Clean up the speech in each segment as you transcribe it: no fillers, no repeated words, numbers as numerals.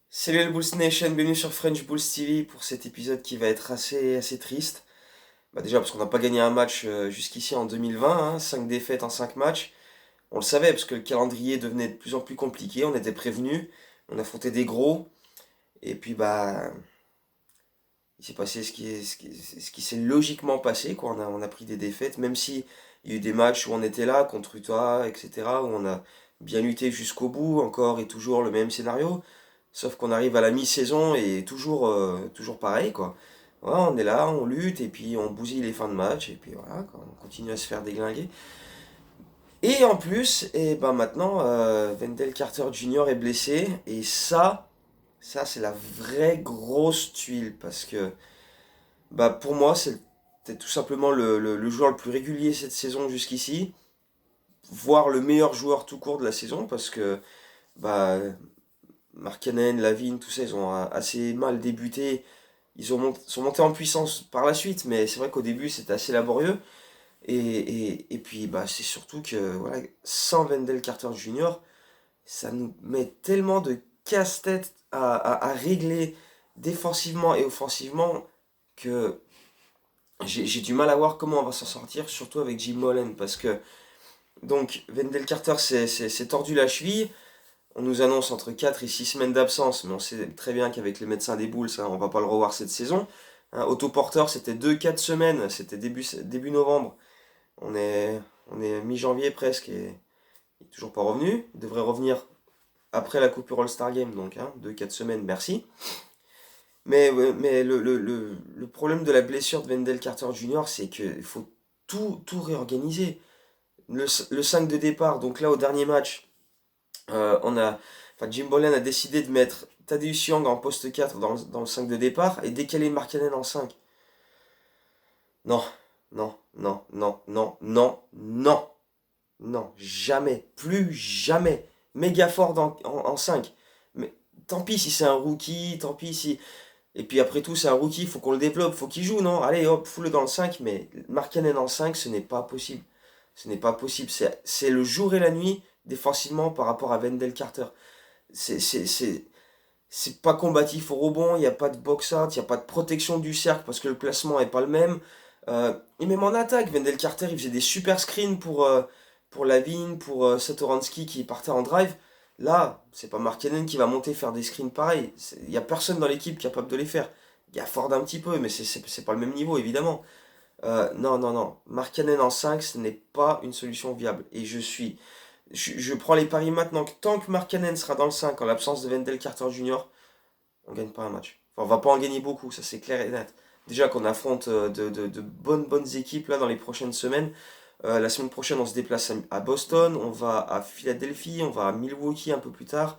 Salut le Bulls Nation, bienvenue sur French Bulls TV pour cet épisode qui va être assez triste. Déjà parce qu'on n'a pas gagné un match jusqu'ici en 2020, 5 défaites en 5 matchs. On le savait parce que le calendrier devenait de plus en plus compliqué, on était prévenus, on affrontait des gros, et puis il s'est passé ce qui s'est logiquement passé, quoi. On a pris des défaites, même si il y a eu des matchs où on était là contre Utah, etc., où on a bien lutté jusqu'au bout, encore et toujours le même scénario. Sauf qu'on arrive à la mi-saison et toujours pareil, quoi. Voilà, on est là, on lutte, et puis on bousille les fins de match, et puis voilà, quoi, on continue à se faire déglinguer. Et en plus, et ben maintenant, Wendell Carter Jr. est blessé, et ça c'est la vraie grosse tuile, parce que pour moi, c'est tout simplement le joueur le plus régulier cette saison jusqu'ici, voire le meilleur joueur tout court de la saison, parce que bah, Markkanen, Lavine, tout ça, ils ont assez mal débuté. Sont montés en puissance par la suite, mais c'est vrai qu'au début c'était assez laborieux. Et puis c'est surtout que voilà, sans Wendell Carter Jr., ça nous met tellement de casse-tête à régler défensivement et offensivement que j'ai du mal à voir comment on va s'en sortir, surtout avec Jim Mullen, parce que donc Wendell Carter s'est tordu la cheville. On nous annonce entre 4 et 6 semaines d'absence, mais on sait très bien qu'avec les médecins des Bulls, on va pas le revoir cette saison. Otto Porter, c'était 2-4 semaines, c'était début novembre. On est, on est mi-janvier presque et il est toujours pas revenu. Il devrait revenir après la coupure All-Star Game, donc 2-4 semaines, merci. Mais, ouais, mais le problème de la blessure de Wendell Carter Jr., c'est qu'il faut tout réorganiser. Le 5 de départ, donc là au dernier match, Jim Boylan a décidé de mettre Tadeusz Young en poste 4 dans le 5 de départ et décaler Markkanen en 5. Non, non, non, non, non, non, non, non, jamais, plus jamais. Méga fort en 5. Mais tant pis si c'est un rookie, tant pis si. Et puis après tout, c'est un rookie, faut qu'on le développe, faut qu'il joue, non? Allez, hop, fous-le dans le 5, mais Markkanen en 5, ce n'est pas possible. Ce n'est pas possible. C'est le jour et la nuit défensivement par rapport à Wendell Carter. C'est c'est- c'est- c'est pas combatif au rebond, il n'y a pas de box-out, il n'y a pas de protection du cercle parce que le placement est pas le même. Et même en attaque, Wendell Carter, il faisait des super screens pour Lavine, pour Satoransky qui partait en drive. Là, c'est pas Markkanen qui va monter faire des screens pareils. Il n'y a personne dans l'équipe capable de les faire. Il y a Ford un petit peu, mais c'est pas le même niveau, évidemment. Non, non, non. Markkanen en 5, ce n'est pas une solution viable. Et je prends les paris maintenant que tant que Markkanen sera dans le 5 en l'absence de Wendell Carter Jr., on gagne pas un match. Enfin, on va pas en gagner beaucoup, ça c'est clair et net. Déjà qu'on affronte de bonnes équipes là dans les prochaines semaines. La semaine prochaine, on se déplace à Boston, on va à Philadelphie, on va à Milwaukee un peu plus tard.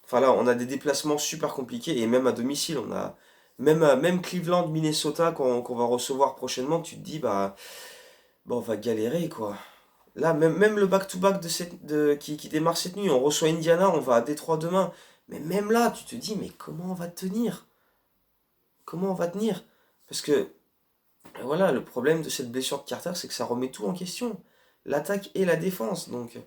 Enfin là, on a des déplacements super compliqués et même à domicile, on a même Cleveland, Minnesota qu'on va recevoir prochainement. Tu te dis on va galérer quoi. Là, même le back-to-back qui démarre cette nuit, on reçoit Indiana, on va à Détroit demain. Mais même là, tu te dis, mais comment on va tenir? Comment on va tenir? Parce que, voilà, le problème de cette blessure de Carter, c'est que ça remet tout en question. L'attaque et la défense. Donc,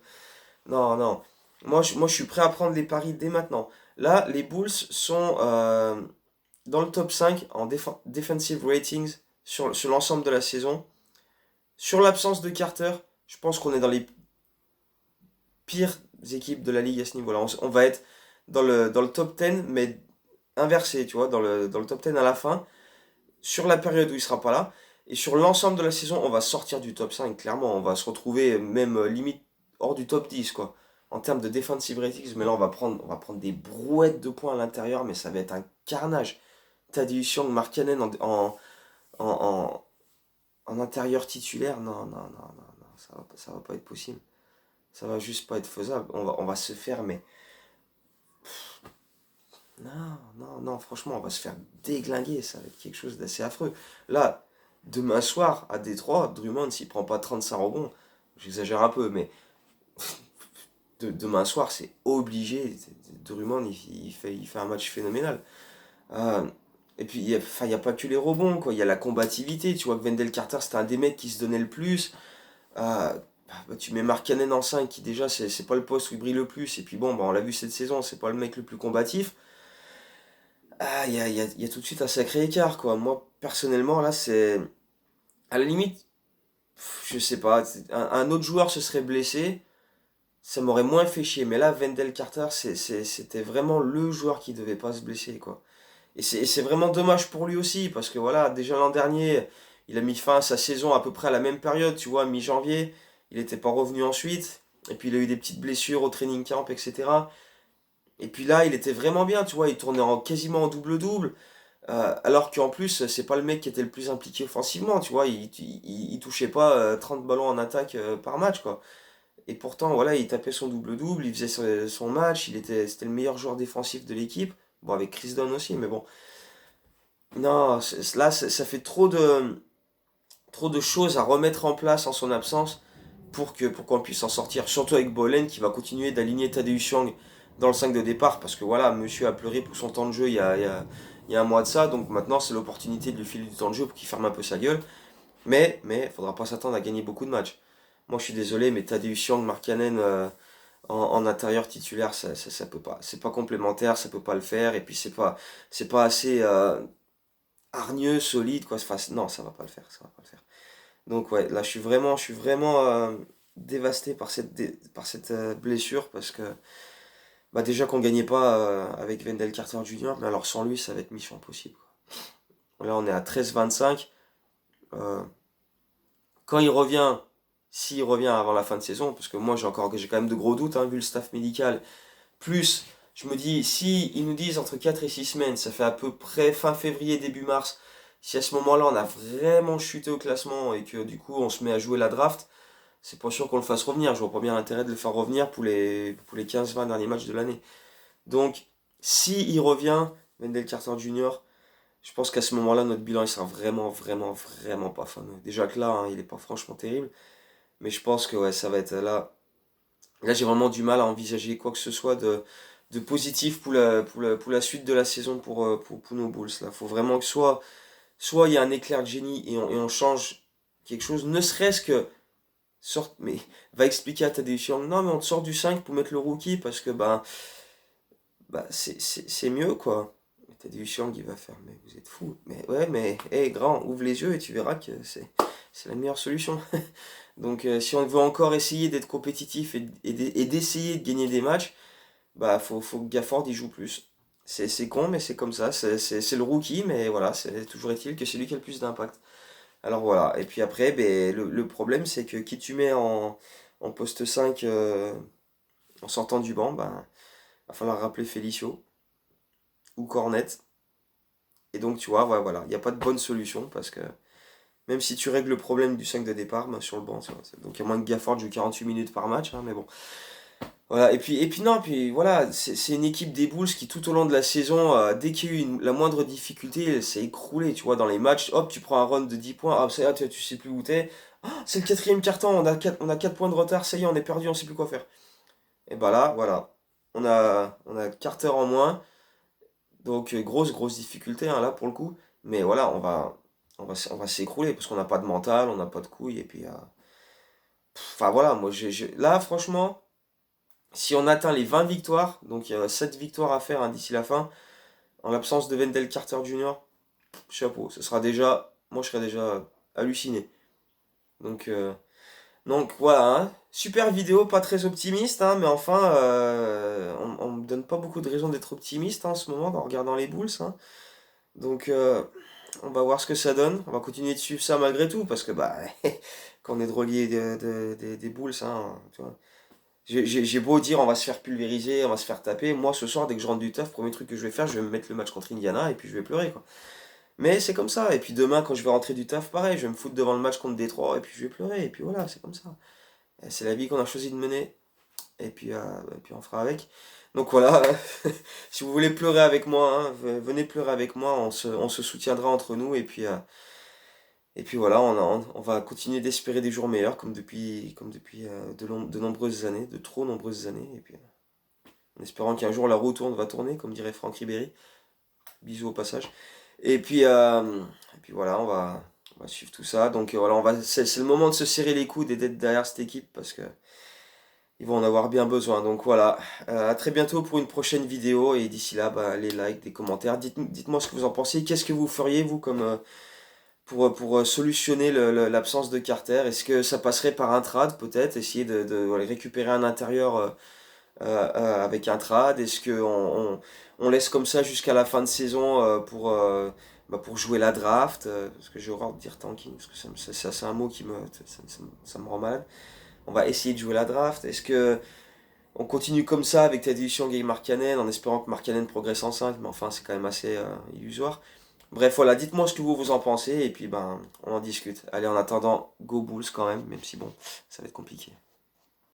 non, non. Moi, je suis prêt à prendre les paris dès maintenant. Là, les Bulls sont dans le top 5 en defensive ratings sur l'ensemble de la saison. Sur l'absence de Carter, je pense qu'on est dans les pires équipes de la ligue à ce niveau-là. On va être dans le top 10, mais inversé, tu vois, dans le top 10 à la fin, sur la période où il sera pas là. Et sur l'ensemble de la saison, on va sortir du top 5, clairement. On va se retrouver même limite hors du top 10, quoi. En termes de defensive ratings, mais là, on va prendre des brouettes de points à l'intérieur, mais ça va être un carnage. Tadeusz Young, Markkanen en, en intérieur titulaire, non, non, non, non, non, ça va pas être possible. Ça va juste pas être faisable. On va se faire, mais non, non, non, franchement, on va se faire déglinguer. Ça va être quelque chose d'assez affreux. Là, demain soir, à Détroit, Drummond, s'il prend pas 35 rebonds, j'exagère un peu, mais demain soir, c'est obligé. Drummond, il fait un match phénoménal. Euh, et puis, il y a pas que les rebonds, quoi. Il y a la combativité. Tu vois que Wendell Carter, c'était un des mecs qui se donnait le plus. Euh, Tu mets Markkanen en 5 qui déjà, c'est pas le poste où il brille le plus. Et puis bon, on l'a vu cette saison, c'est pas le mec le plus combatif. Ah, il y a tout de suite un sacré écart, quoi. Moi, personnellement, là, c'est... À la limite, je sais pas, un autre joueur se serait blessé, ça m'aurait moins fait chier. Mais là, Wendell Carter, c'était vraiment le joueur qui devait pas se blesser, quoi. Et c'est vraiment dommage pour lui aussi, parce que voilà, déjà l'an dernier, il a mis fin à sa saison à peu près à la même période, tu vois, mi-janvier. Il n'était pas revenu ensuite. Et puis il a eu des petites blessures au training camp, etc. Et puis là, il était vraiment bien, tu vois, il tournait quasiment en double-double. Alors qu'en plus, c'est pas le mec qui était le plus impliqué offensivement, tu vois, il touchait pas 30 ballons en attaque par match, quoi. Et pourtant, voilà, il tapait son double-double, il faisait son match, c'était le meilleur joueur défensif de l'équipe. Bon, avec Chris Dunn aussi, mais bon. Non, là, ça fait trop de choses à remettre en place en son absence pour qu'on puisse en sortir. Surtout avec Bolen qui va continuer d'aligner Tadeusz Young dans le 5 de départ parce que voilà, monsieur a pleuré pour son temps de jeu il y a un mois de ça. Donc maintenant, c'est l'opportunité de lui filer du temps de jeu pour qu'il ferme un peu sa gueule. Mais faudra pas s'attendre à gagner beaucoup de matchs. Moi, je suis désolé, mais Tadeusz Young, Markkanen en intérieur titulaire, ça peut pas. C'est pas complémentaire, ça peut pas le faire. Et puis, c'est pas assez hargneux, solide, quoi. Enfin, non, ça va pas le faire, ça va pas le faire. Donc ouais, là je suis vraiment dévasté par par cette blessure parce que bah déjà qu'on gagnait pas avec Wendell Carter Jr., mais alors sans lui ça va être mission impossible, quoi. Là on est à 13-25. euh, Quand il revient, s'il revient avant la fin de saison, parce que moi j'ai quand même de gros doutes hein, vu le staff médical, plus je me dis si ils nous disent entre 4 et 6 semaines, ça fait à peu près fin février, début mars, si à ce moment-là on a vraiment chuté au classement et que du coup on se met à jouer la draft, c'est pas sûr qu'on le fasse revenir. Je vois pas bien l'intérêt de le faire revenir pour les 15-20 derniers matchs de l'année. Donc, si il revient, Wendell Carter Jr., je pense qu'à ce moment-là, notre bilan il sera vraiment pas fameux. Déjà que là, hein, il est pas franchement terrible. Mais je pense que ouais, ça va être là. Là, j'ai vraiment du mal à envisager quoi que ce soit de positif pour la suite de la saison pour nos Bulls. Là, faut vraiment que soit il y a un éclair de génie et on change quelque chose, ne serait-ce que mais va expliquer à Tadeusz Young, non mais on te sort du 5 pour mettre le rookie parce que bah c'est mieux quoi. Et Tadeusz Young il va faire, mais vous êtes fou. Mais ouais, mais hey, grand, ouvre les yeux et tu verras que c'est la meilleure solution. Donc si on veut encore essayer d'être compétitif et d'essayer de gagner des matchs, bah faut que Gafford y joue plus. C'est con, mais c'est comme ça, c'est le rookie, mais voilà, c'est toujours est-il que c'est lui qui a le plus d'impact. Alors voilà, et puis après, ben, le problème c'est que qui tu mets en poste 5 en sortant du banc, ben, va falloir rappeler Felicio ou Cornet. Et donc tu vois, voilà, il n'y a pas de bonne solution parce que même si tu règles le problème du 5 de départ, ben, sur le banc, donc à moins que Gafford joue 48 minutes par match, hein, mais bon. Voilà, et puis non, puis voilà, c'est une équipe des Bulls qui tout au long de la saison, dès qu'il y a eu la moindre difficulté, elle s'est écroulée, tu vois, dans les matchs, hop, tu prends un run de 10 points, hop, ça y est, tu sais plus où t'es, ah, c'est le quatrième quart-temps, on a 4 points de retard, ça y est, on est perdu, on sait plus quoi faire. Et bah là, voilà, on a Carter en moins, donc grosse difficulté, hein, là, pour le coup, mais voilà, on va s'écrouler, parce qu'on n'a pas de mental, on n'a pas de couilles, et puis, enfin voilà, moi, là, franchement... Si on atteint les 20 victoires, donc il y a 7 victoires à faire hein, d'ici la fin, en l'absence de Wendell Carter Jr., chapeau, ce sera déjà, moi je serais déjà halluciné. Donc, voilà, hein. Super vidéo, pas très optimiste, hein, mais enfin, on me donne pas beaucoup de raisons d'être optimiste hein, en ce moment en regardant les Bulls. Hein. Donc, on va voir ce que ça donne. On va continuer de suivre ça malgré tout, parce que bah, quand on est drogué des Bulls, hein, tu vois, j'ai beau dire on va se faire pulvériser, on va se faire taper. Moi ce soir, dès que je rentre du taf, premier truc que je vais faire, je vais me mettre le match contre Indiana et puis je vais pleurer quoi. Mais c'est comme ça. Et puis demain, quand je vais rentrer du taf, pareil, je vais me foutre devant le match contre Détroit et puis je vais pleurer. Et puis voilà, c'est comme ça. Et c'est la vie qu'on a choisi de mener. Et puis on fera avec. Donc voilà, si vous voulez pleurer avec moi, hein, venez pleurer avec moi, on se soutiendra entre nous. Et puis voilà, on va continuer d'espérer des jours meilleurs comme depuis de nombreuses années, de trop nombreuses années. Et puis en espérant qu'un jour la roue tourne, va tourner, comme dirait Franck Ribéry. Bisous au passage. Et puis voilà, on va suivre tout ça. Donc voilà, c'est le moment de se serrer les coudes et d'être derrière cette équipe parce que ils vont en avoir bien besoin. Donc voilà, à très bientôt pour une prochaine vidéo, et d'ici là, bah, les likes, des commentaires, dites-moi ce que vous en pensez, qu'est-ce que vous feriez, vous, comme, pour solutionner l'absence de Carter? Est-ce que ça passerait par un trad, peut-être, essayer de voilà, récupérer un intérieur avec un trad? Est-ce qu'on on laisse comme ça jusqu'à la fin de saison pour jouer la draft? Parce que j'ai horreur de dire tanking, parce que c'est un mot qui ça me rend malade. On va essayer de jouer la draft. Est-ce que on continue comme ça avec Tadeusz Young et Markkanen en espérant que Markkanen progresse en 5, mais enfin c'est quand même assez illusoire. Bref, voilà, dites-moi ce que vous en pensez et puis ben on en discute. Allez, en attendant, go Bulls quand même si bon, ça va être compliqué.